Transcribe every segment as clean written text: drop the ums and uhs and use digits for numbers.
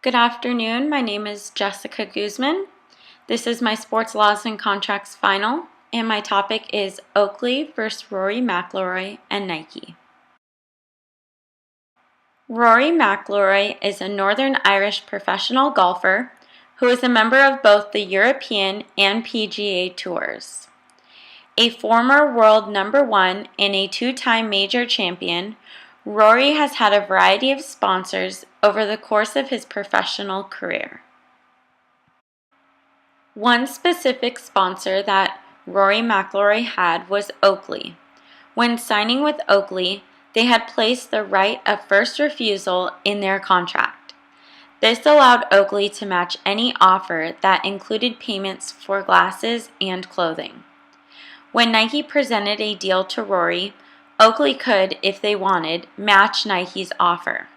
Good afternoon. My name is Jessica Guzman. This is my Sports Laws and Contracts final, and my topic is Oakley versus Rory McIlroy and Nike. Rory McIlroy is a Northern Irish professional golfer who is a member of both the European and PGA Tours. A former world number one and a two-time major champion, Rory has had a variety of sponsors over the course of his professional career. One specific sponsor that Rory McIlroy had was Oakley. When signing with Oakley, they had placed the right of first refusal in their contract. This allowed Oakley to match any offer that included payments for glasses and clothing. When Nike presented a deal to Rory, Oakley could, if they wanted, match Nike's offer.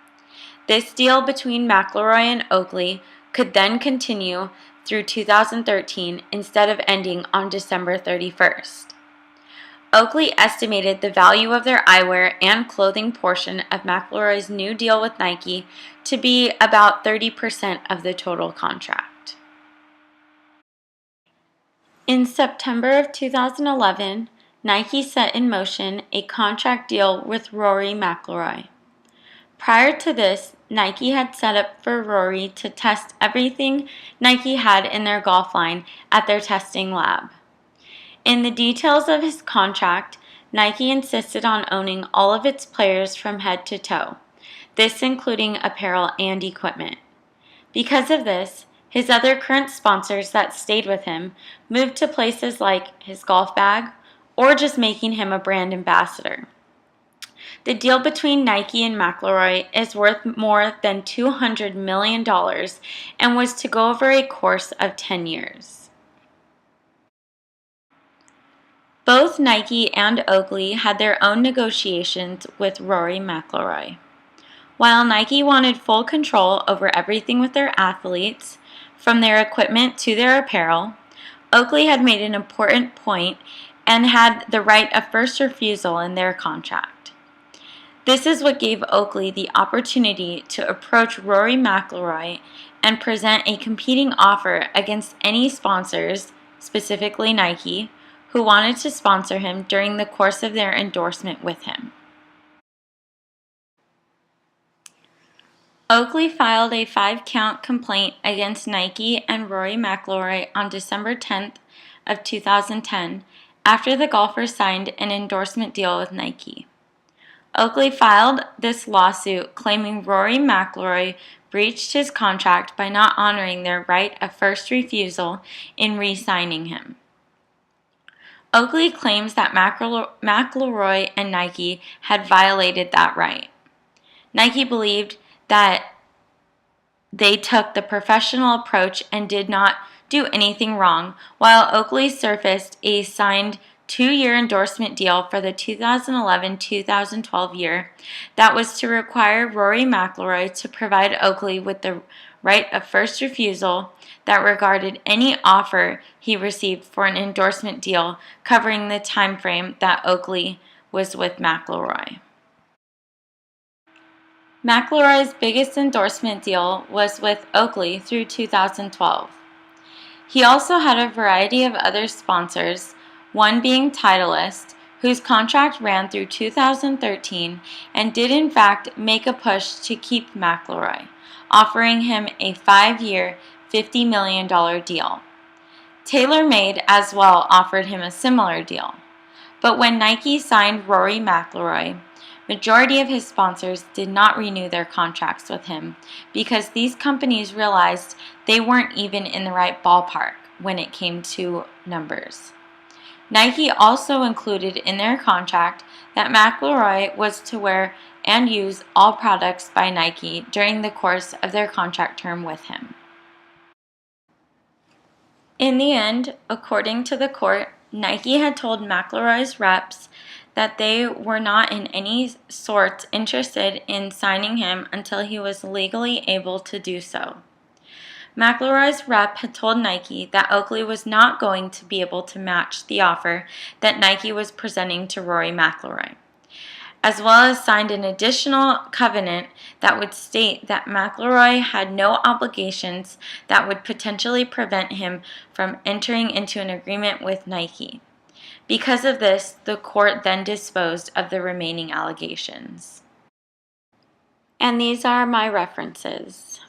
This deal between McIlroy and Oakley could then continue through 2013 instead of ending on December 31st. Oakley estimated the value of their eyewear and clothing portion of McIlroy's new deal with Nike to be about 30% of the total contract. In September of 2011, Nike set in motion a contract deal with Rory McIlroy. Prior to this, Nike had set up for Rory to test everything Nike had in their golf line at their testing lab. In the details of his contract, Nike insisted on owning all of its players from head to toe, this including apparel and equipment. Because of this, his other current sponsors that stayed with him moved to places like his golf bag or just making him a brand ambassador. The deal between Nike and McIlroy is worth more than $200 million and was to go over a course of 10 years. Both Nike and Oakley had their own negotiations with Rory McIlroy. While Nike wanted full control over everything with their athletes, from their equipment to their apparel, Oakley had made an important point and had the right of first refusal in their contract. This is what gave Oakley the opportunity to approach Rory McIlroy and present a competing offer against any sponsors, specifically Nike, who wanted to sponsor him during the course of their endorsement with him. Oakley filed a 5-count complaint against Nike and Rory McIlroy on December 10th of 2010 after the golfers signed an endorsement deal with Nike. Oakley filed this lawsuit claiming Rory McIlroy breached his contract by not honoring their right of first refusal in re-signing him. Oakley claims that McIlroy and Nike had violated that right. Nike believed that they took the professional approach and did not do anything wrong, while Oakley surfaced a signed 2-year endorsement deal for the 2011-2012 year that was to require Rory McIlroy to provide Oakley with the right of first refusal that regarded any offer he received for an endorsement deal covering the time frame that Oakley was with McIlroy. McIlroy's biggest endorsement deal was with Oakley through 2012. He also had a variety of other sponsors, one being Titleist, whose contract ran through 2013 and did in fact make a push to keep McIlroy, offering him a 5-year, $50 million deal. TaylorMade as well offered him a similar deal. But when Nike signed Rory McIlroy, majority of his sponsors did not renew their contracts with him because these companies realized they weren't even in the right ballpark when it came to numbers. Nike also included in their contract that McIlroy was to wear and use all products by Nike during the course of their contract term with him. In the end, according to the court, Nike had told McIlroy's reps that they were not in any sort interested in signing him until he was legally able to do so. McIlroy's rep had told Nike that Oakley was not going to be able to match the offer that Nike was presenting to Rory McIlroy. as well as signed an additional covenant that would state that McIlroy had no obligations that would potentially prevent him from entering into an agreement with Nike. Because of this, the court then disposed of the remaining allegations. And these are my references.